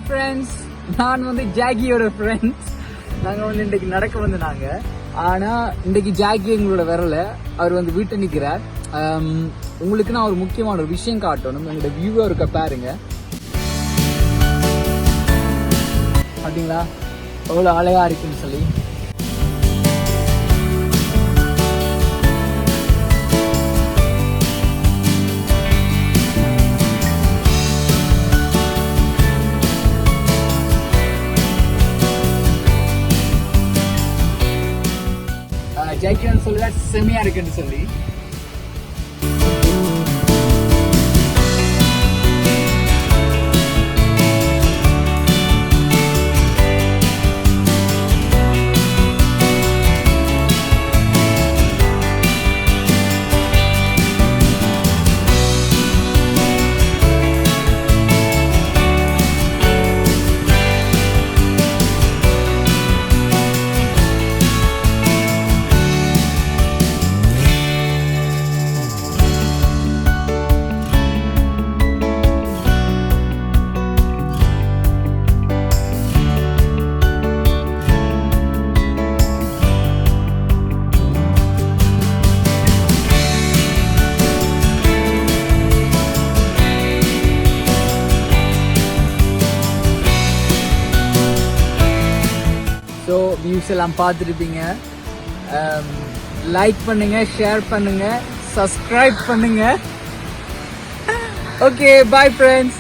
Friends, நான் வந்து ஜாகியோட friends. நாங்கள் வந்து இன்றைக்கு நடக்க வந்து ஆனால் இன்றைக்கு ஜாகி எங்களோட வரல, அவர் வந்து வீட்டை நிற்கிறார். உங்களுக்கு நான் ஒரு முக்கியமான ஒரு விஷயம் காட்டணும். எங்களோட வியூவை இருக்க பாருங்க. பார்த்தீங்களா எவ்வளோ அழகா இருக்குன்னு சொல்லி. ஜாக்கின்னு சொல்லி செம்மையா இருக்குன்னு சொல்லி. ஸோ வியூஸ் எல்லாம் பார்த்துருப்பீங்க. லைக் பண்ணுங்க, ஷேர் பண்ணுங்க, சப்ஸ்கிரைப் பண்ணுங்க. Okay, bye friends.